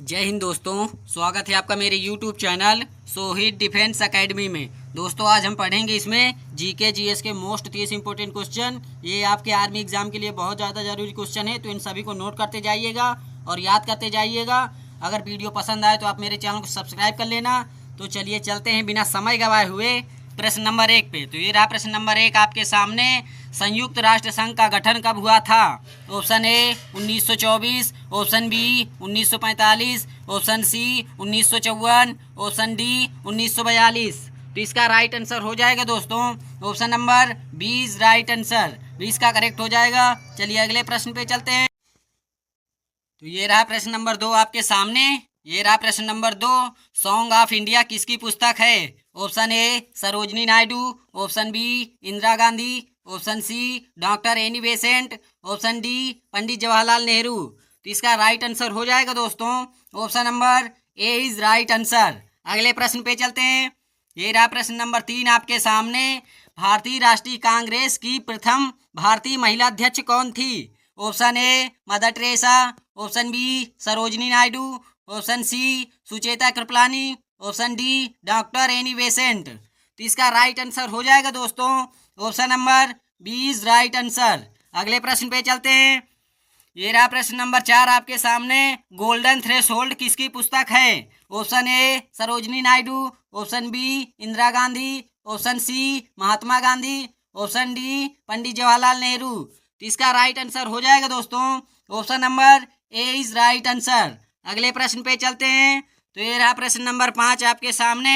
जय हिंद दोस्तों, स्वागत है आपका मेरे YouTube channel Sohit defence academy में। दोस्तों आज हम पढ़ेंगे इसमें जीके जीएस के मोस्ट 30 इंपॉर्टेंट क्वेश्चन। ये आपके आर्मी एग्जाम के लिए बहुत ज़्यादा ज़रूरी क्वेश्चन है, तो इन सभी को नोट करते जाइएगा और याद करते जाइएगा। अगर वीडियो पसंद आए तो आप मेरे चैनल को सब्सक्राइब कर लेना। तो चलिए चलते हैं बिना समय गवाए हुए प्रश्न नंबर 1 पे। तो ये रहा प्रश्न नंबर 1 आपके सामने। संयुक्त राष्ट्र संघ का गठन कब हुआ था? Option A 1924, option B 1945, option C 1954, option D 1942। तो इसका राइट आंसर हो जाएगा दोस्तों ऑप्शन नंबर 20 राइट आंसर 20 का करेक्ट हो जाएगा। चलिए अगले प्रश्न पे चलते हैं। तो ये रहा प्रश्न नंबर 2 आपके सामने। ये रहा प्रश्न नंबर 2। सॉन्ग ऑफ इंडिया किसकी पुस्तक है? Option A Sarojini Naidu, option B Indira Gandhi, option C doctor Annie Besant, option D Pandit Jawaharlal Nehru. तो इसका राइट आंसर हो जाएगा दोस्तों option number A is right answer. अगले प्रश्न पे चलते हैं। ये रहा प्रश्न नंबर 3 आपके सामने। भारतीय राष्ट्रीय कांग्रेस की प्रथम भारतीय महिला अध्यक्ष कौन थी? Option A Mother Teresa, option B Sarojini Naidu, option C Sucheta Kripalani, option D doctor Annie Besant. तो इसका राइट आंसर हो जाएगा दोस्तों ऑप्शन नंबर 20 राइट आंसर। अगले प्रश्न पे चलते हैं। ये रहा प्रश्न नंबर 4 आपके सामने। गोल्डन थ्रेशोल्ड किसकी पुस्तक है? Option A Sarojini Naidu, option B Indira Gandhi, option C Mahatma Gandhi, option D Pandit Jawaharlal Nehru. तो इसका राइट आंसर हो जाएगा दोस्तों option number A is right answer. अगले प्रश्न पे चलते हैं। तो ये रहा प्रश्न नंबर 5 आपके सामने।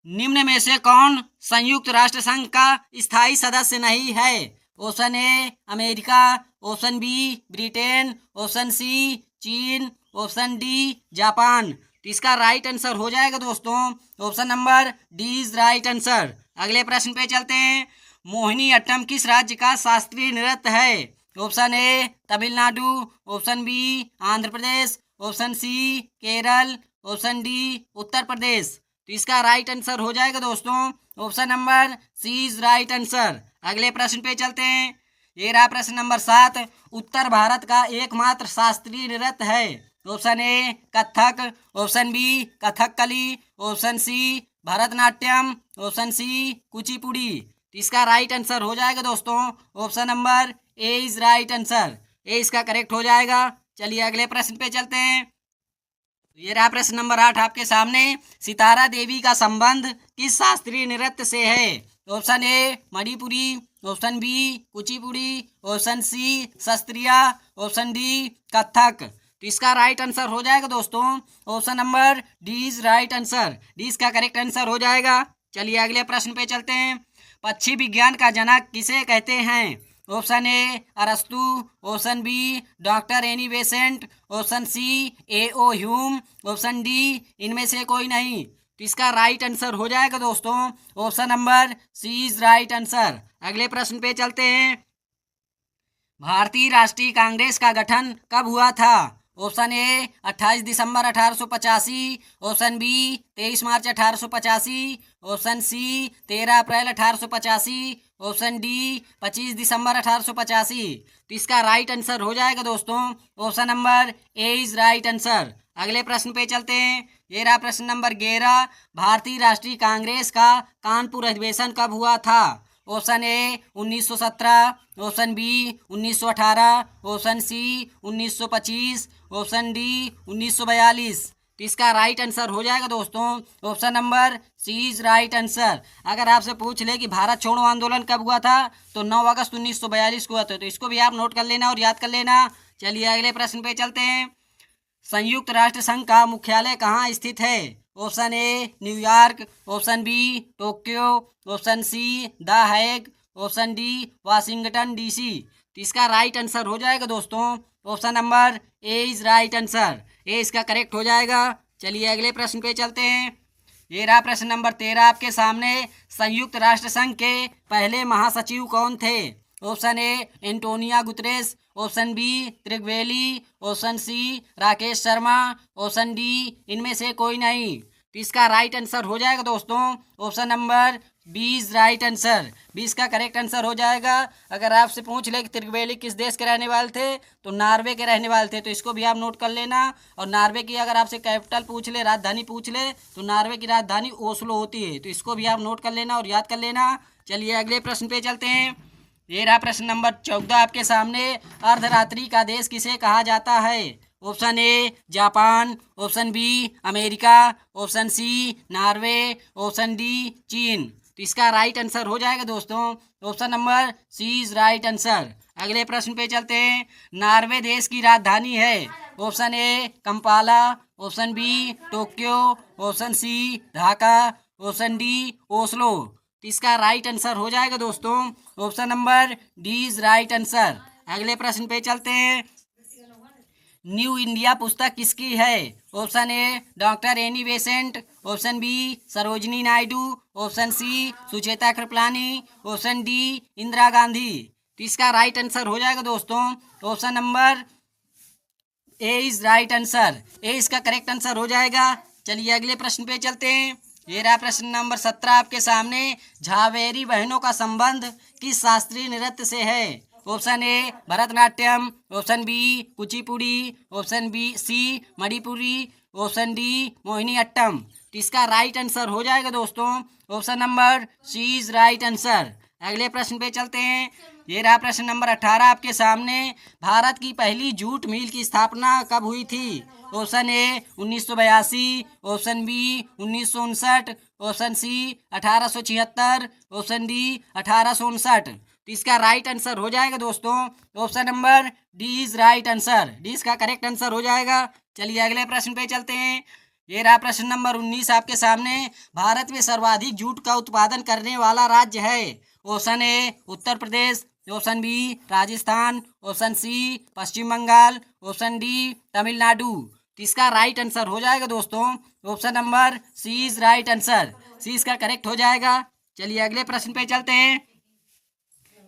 निम्न में से कौन संयुक्त राष्ट्र संघ का स्थायी सदस्य नहीं है? Option A America, option B Britain, option C चीन, ऑप्शन डी जापान। तो इसका राइट आंसर हो जाएगा दोस्तों option number D is right answer. अगले प्रश्न पे चलते हैं। मोहिनी अट्टम किस राज्य का शास्त्रीय नृत्य है? Option A Tamil Nadu, option B Andhra Pradesh, option C Kerala, option D Uttar Pradesh. तो इसका राइट आंसर हो जाएगा दोस्तों option number C is right answer. अगले प्रश्न पे चलते हैं। ये रहा प्रश्न नंबर 7। उत्तर भारत का एकमात्र शास्त्रीय नृत्य है? Option A Kathak, option B Kathakali, option C Bharatanatyam, option C Kuchipudi. तो इसका राइट आंसर हो जाएगा दोस्तों option number A is right answer. A इसका करेक्ट हो जाएगा। चलिए अगले प्रश्न पे चलते हैं। ये रहा प्रश्न नंबर 8 आपके सामने। सितारा देवी का संबंध किस शास्त्रीय नृत्य से है? Option A Manipuri, option B Kuchipudi, option C शास्त्रीय, ऑप्शन डी कथक। तो इसका राइट आंसर हो जाएगा दोस्तों option number D is right answer. D इसका करेक्ट आंसर हो जाएगा। चलिए अगले प्रश्न पे चलते हैं। पक्षी विज्ञान का जनक किसे कहते हैं? ऑप्शन ए अरस्तु, option B doctor Annie Besant, option C A O Hume, option D इनमें से कोई नहीं। तो इसका राइट आंसर हो जाएगा दोस्तों option number C is right answer. अगले प्रश्न पे चलते हैं। भारतीय राष्ट्रीय कांग्रेस का गठन कब हुआ था? ऑप्शन ए 28 दिसंबर 1885, ऑप्शन बी 23 मार्च 1885, ऑप्शन सी 13 अप्रैल 1885, ऑप्शन डी 25 दिसंबर 1885। तो इसका राइट आंसर हो जाएगा दोस्तों option number A is right answer. अगले प्रश्न पे चलते हैं। ये रहा प्रश्न नंबर 11। भारतीय राष्ट्रीय कांग्रेस का कानपुर अधिवेशन कब हुआ था? Option A 1917, option B 1918, option C 1925, option D 1942। तो इसका राइट आंसर हो जाएगा दोस्तों option number C is right answer. अगर आपसे पूछ ले कि भारत छोड़ो आंदोलन कब हुआ था तो 9 अगस्त 1942 को हुआ था। तो इसको भी आप नोट कर लेना और याद कर लेना। चलिए अगले प्रश्न पे चलते हैं। संयुक्त राष्ट्र संघ का मुख्यालय कहाँ स्थित है? Option A New York, option B Tokyo, option C the Hague, option D Washington DC. तो इसका राइट आंसर हो जाएगा दोस्तों option number A is right answer. A इसका करेक्ट हो जाएगा। चलिए अगले प्रश्न पे चलते हैं। ये रहा प्रश्न नंबर 13 आपके सामने। संयुक्त राष्ट्र संघ के पहले महासचिव कौन थे? Option A Antonio Guterres, option B Trygve Lie, option C Rakesh Sharma, option D इनमें से कोई नहीं। तो इसका राइट आंसर हो जाएगा दोस्तों option number B is right answer. 20 का करेक्ट आंसर हो जाएगा। अगर आपसे पूछ ले कि त्रिवेली किस देश के रहने वाले थे, तो नॉर्वे के रहने वाले थे, तो इसको भी आप नोट कर लेना। और नॉर्वे की अगर आपसे कैपिटल पूछ ले, राजधानी पूछ ले, तो नॉर्वे की राजधानी ओस्लो होती है, तो इसको भी आप नोट कर लेना और याद कर लेना। चलिए अगले प्रश्न पे चलते हैं। ये रहा प्रश्न नंबर 14 आपके सामने। अर्धरात्रि का देश किसे कहा जाता है? Option A Japan, option B America, option C Norway, option D चीन। तो इसका राइट आंसर हो जाएगा दोस्तों option number C is right answer. अगले प्रश्न पे चलते हैं। नॉर्वे देश की राजधानी है। Option A Kampala, option B Tokyo, option C Dhaka, option D Oslo. तो इसका राइट आंसर हो जाएगा दोस्तों option number D is right answer. अगले प्रश्न पे चलते हैं। न्यू इंडिया पुस्तक किसकी है? Option A doctor Annie Besant, option B Sarojini Naidu, option C Sucheta Kripalani, option D Indira Gandhi. तो इसका राइट आंसर हो जाएगा दोस्तों option number A is right answer. A इसका करेक्ट आंसर हो जाएगा। चलिए अगले प्रश्न पे चलते हैं। ये रहा प्रश्न नंबर 17 आपके सामने। झावेरी बहनों का संबंध किस शास्त्रीय नृत्य से है? Option A Bharatanatyam, option B Kuchipudi, option B C Manipuri, option D Mohiniyattam. तो इसका राइट आंसर हो जाएगा दोस्तों option number C is right answer. अगले प्रश्न पे चलते हैं। ये रहा प्रश्न नंबर 18 आपके सामने। भारत की पहली जूट मिल की स्थापना कब हुई थी? Option A 1982, option B 1959, option C 1876, option D 1859। तो इसका राइट आंसर हो जाएगा दोस्तों option number D is right answer. D इसका करेक्ट आंसर हो जाएगा। चलिए अगले प्रश्न पे चलते हैं। ये रहा प्रश्न नंबर 19 आपके सामने। भारत में सर्वाधिक जूट का उत्पादन करने वाला राज्य है। Option A Uttar Pradesh, option B Rajasthan, option C Paschim Bangal, option D Tamil Nadu. तो इसका राइट आंसर हो जाएगा दोस्तों option number C is right answer. C इसका करेक्ट हो जाएगा। चलिए अगले प्रश्न पे चलते हैं।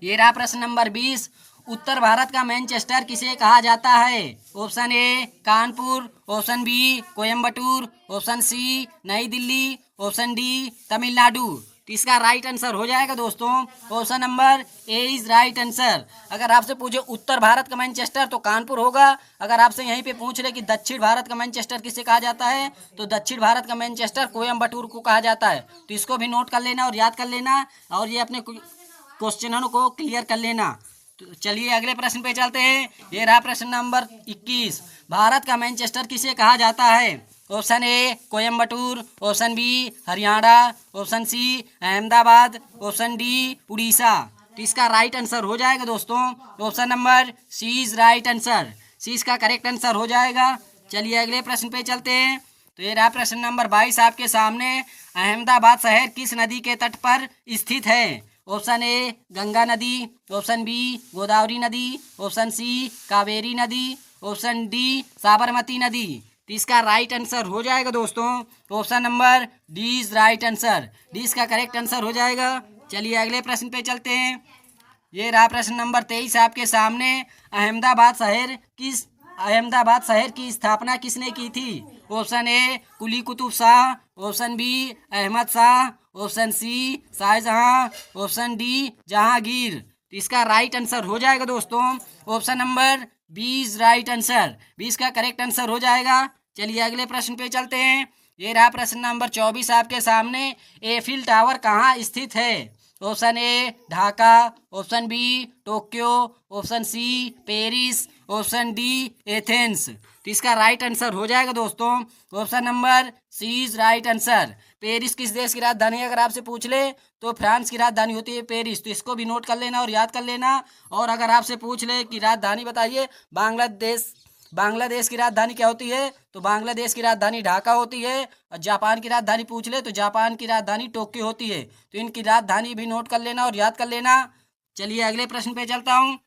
ये रहा प्रश्न नंबर 20। उत्तर भारत का मैनचेस्टर किसे कहा जाता है? Option A Kanpur, option B Coimbatore, option C Nai Delhi, option D Tamil Nadu. तो इसका राइट आंसर हो जाएगा दोस्तों option number A is right answer. अगर आपसे पूछे उत्तर भारत का मैनचेस्टर तो कानपुर होगा। अगर आपसे यहीं पे पूछ ले कि दक्षिण भारत का मैनचेस्टर किसे कहा जाता है, तो दक्षिण भारत का मैनचेस्टर कोयम्बटूर को कहा जाता है। तो इसको भी नोट कर लेना और याद कर लेना और ये अपने क्वेश्चनों को क्लियर कर लेना। तो चलिए अगले प्रश्न पे चलते हैं। ये रहा प्रश्न नंबर 21। भारत का मैनचेस्टर किसे कहा जाता है? Option A Coimbatore, option B Haryana, option C Ahmedabad, option D Orissa. तो इसका राइट आंसर हो जाएगा दोस्तों option number C is right answer. C इसका करेक्ट आंसर हो जाएगा। चलिए अगले प्रश्न पे चलते हैं। तो ये रहा प्रश्न नंबर 22 आपके सामने। अहमदाबाद शहर किस नदी के तट पर स्थित है? ऑप्शन ए गंगा नदी, ऑप्शन बी गोदावरी नदी, ऑप्शन सी कावेरी नदी, ऑप्शन डी साबरमती नदी। तो इसका राइट आंसर हो जाएगा दोस्तों option number D is right answer. D इसका करेक्ट आंसर हो जाएगा। चलिए अगले प्रश्न पे चलते हैं। ये रहा प्रश्न नंबर 23 आपके सामने। अहमदाबाद शहर की स्थापना किसने की थी? Option A Quli Qutub Shah, option B Ahmad Shah, option C Shahjahan, option D Jahangir. तो इसका राइट आंसर हो जाएगा दोस्तों option number B is right answer. B इसका करेक्ट आंसर हो जाएगा। चलिए अगले प्रश्न पे चलते हैं। ये रहा प्रश्न नंबर 24 आपके सामने। एफिल टावर कहाँ स्थित है? Option A Dhaka, option B Tokyo, option C Paris, option D Athens. तो इसका राइट आंसर हो जाएगा दोस्तों option number C is right answer. Paris किस देश की राजधानी है? अगर आपसे पूछ ले तो फ्रांस की राजधानी होती है पेरिस। तो इसको भी नोट कर लेना और याद कर लेना। और अगर आपसे पूछ ले कि राजधानी बताइए बांग्लादेश की राजधानी क्या होती है, तो बांग्लादेश की राजधानी ढाका होती है। और जापान की राजधानी पूछ ले तो जापान की राजधानी टोक्यो होती है। तो इनकी राजधानी भी नोट कर लेना और याद कर लेना। चलिए अगले प्रश्न पे चलता हूँ।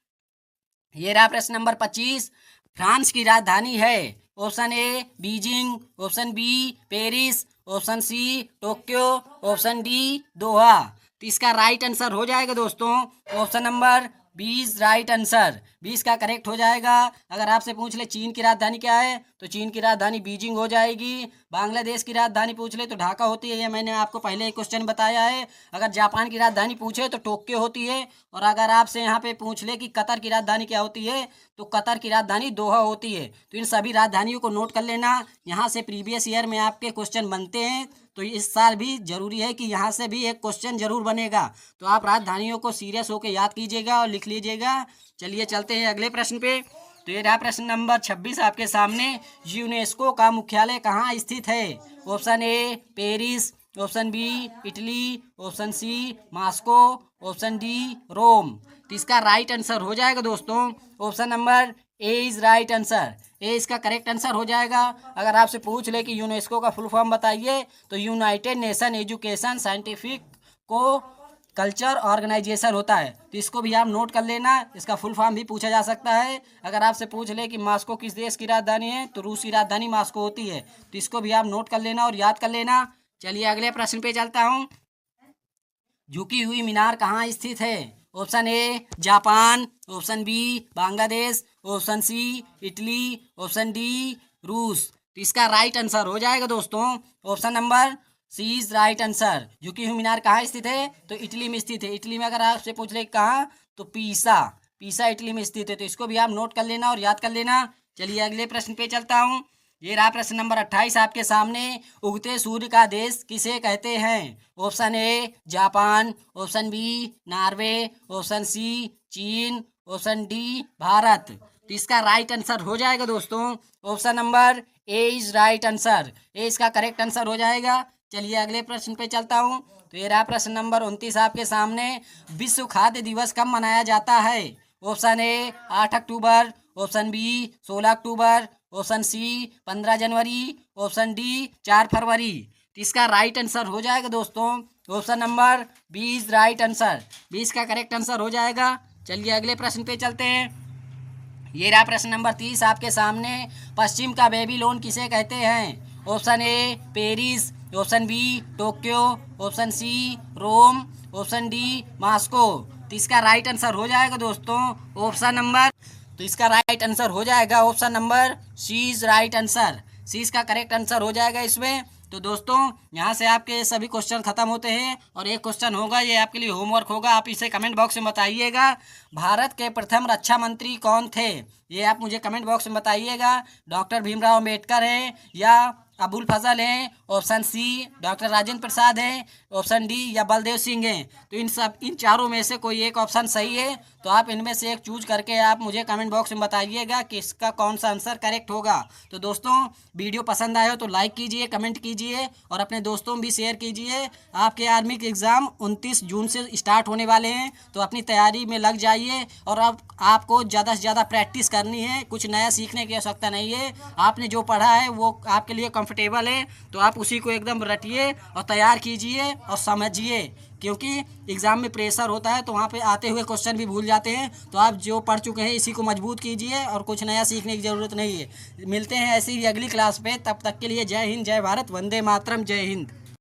ये रहा प्रश्न नंबर 25। फ्रांस की राजधानी है। Option A Beijing, option B Paris, option C Tokyo, option D Doha. तो इसका राइट आंसर हो जाएगा दोस्तों option number B is right answer. 20 का करेक्ट हो जाएगा। अगर आपसे पूछ ले चीन की राजधानी क्या है तो चीन की राजधानी बीजिंग हो जाएगी। बांग्लादेश की राजधानी पूछ ले तो ढाका होती है, ये मैंने आपको पहले ही क्वेश्चन बताया है। अगर जापान की राजधानी पूछे तो टोक्यो होती है। और अगर आपसे यहाँ पे पूछ ले कि कतर की राजधानी क्या होती है तो कतर की राजधानी दोहा होती है। तो इन सभी राजधानियों को नोट कर लेना। यहाँ से प्रीवियस ईयर में आपके क्वेश्चन बनते हैं, तो इस साल भी जरूरी है कि यहाँ से भी एक क्वेश्चन जरूर बनेगा। तो आप राजधानियों को सीरियस होकर याद कीजिएगा और लिख लीजिएगा। चलिए चलते हैं अगले प्रश्न पे। तो ये रहा प्रश्न नंबर 26 आपके सामने। यूनेस्को का मुख्यालय कहाँ स्थित है? Option A Paris, option B Italy, option C Moscow, option D Rome. तो इसका राइट आंसर हो जाएगा दोस्तों option number A is right answer. A इसका करेक्ट आंसर हो जाएगा। अगर आपसे पूछ ले कि यूनेस्को का फुल फॉर्म बताइए तो यूनाइटेड नेशन एजुकेशन साइंटिफिक को कल्चर ऑर्गेनाइजेशन होता है। तो इसको भी आप नोट कर लेना, इसका फुल फॉर्म भी पूछा जा सकता है। अगर आपसे पूछ ले कि मॉस्को किस देश की राजधानी है तो रूस की राजधानी मॉस्को होती है। तो इसको भी आप नोट कर लेना और याद कर लेना। चलिए अगले प्रश्न पे चलता हूँ। झुकी हुई मीनार कहाँ स्थित है? Option A Japan, option B Bangladesh, option C Italy, option D रूस। तो इसका राइट आंसर हो जाएगा दोस्तों option number C is right answer. झुकी हुई मीनार कहाँ स्थित है तो इटली में स्थित है। इटली में अगर आपसे पूछ ले कहाँ तो पीसा, पीसा इटली में स्थित है। तो इसको भी आप नोट कर लेना और याद कर लेना। चलिए अगले प्रश्न पे चलता हूँ। ये रहा प्रश्न नंबर 28 आपके सामने। उगते सूर्य का देश किसे कहते हैं? Option A Japan, option B Norway, option C चीन, ऑप्शन डी भारत। तो इसका राइट आंसर हो जाएगा दोस्तों option number A is right answer. A इसका करेक्ट आंसर हो जाएगा। चलिए अगले प्रश्न पे चलता हूँ। तो ये रहा प्रश्न नंबर 29 आपके सामने। विश्व खाद्य दिवस कब मनाया जाता है? ऑप्शन ए 8 अक्टूबर, ऑप्शन बी 16 अक्टूबर, ऑप्शन सी 15 जनवरी, ऑप्शन डी 4 फरवरी। तो इसका राइट आंसर हो जाएगा दोस्तों option number B is right answer. 20 का करेक्ट आंसर हो जाएगा। चलिए अगले प्रश्न पे चलते हैं। ये रहा प्रश्न नंबर 30 आपके सामने। पश्चिम का बेबीलोन किसे कहते हैं? Option A Paris, option B Tokyo, option C Rome, option D Moscow. तो इसका राइट आंसर हो जाएगा दोस्तों ऑप्शन नंबर, तो इसका राइट आंसर हो जाएगा option number C is right answer. C इसका करेक्ट आंसर हो जाएगा इसमें। तो दोस्तों यहाँ से आपके सभी क्वेश्चन खत्म होते हैं और एक क्वेश्चन होगा, ये आपके लिए होमवर्क होगा, आप इसे कमेंट बॉक्स में बताइएगा। भारत के प्रथम रक्षा मंत्री कौन थे? ये आप मुझे कमेंट बॉक्स में बताइएगा। डॉक्टर भीमराव अम्बेडकर हैं या अबुल फजल हैं, option C doctor Rajendra Prasad हैं, ऑप्शन डी या बलदेव सिंह हैं। तो इन चारों में से कोई एक ऑप्शन सही है। तो आप इनमें से एक चूज करके आप मुझे कमेंट बॉक्स में बताइएगा कि इसका कौन सा आंसर करेक्ट होगा। तो दोस्तों वीडियो पसंद आए हो तो लाइक कीजिए, कमेंट कीजिए और अपने दोस्तों में भी शेयर कीजिए। आपके आर्मी के एग्ज़ाम 29 जून से स्टार्ट होने वाले हैं, तो अपनी तैयारी में लग जाइए। और अब आपको ज़्यादा से ज़्यादा प्रैक्टिस करनी है, कुछ नया सीखने की आवश्यकता नहीं है। आपने जो पढ़ा है वो आपके लिए कंफर्टेबल है, तो आप उसी को एकदम रटिए और तैयार कीजिए और समझिए। क्योंकि एग्ज़ाम में प्रेशर होता है तो वहाँ पे आते हुए क्वेश्चन भी भूल जाते हैं। तो आप जो पढ़ चुके हैं इसी को मजबूत कीजिए और कुछ नया सीखने की ज़रूरत नहीं है। मिलते हैं ऐसी ही अगली क्लास पे, तब तक के लिए जय हिंद, जय भारत, वंदे मातरम, जय हिंद।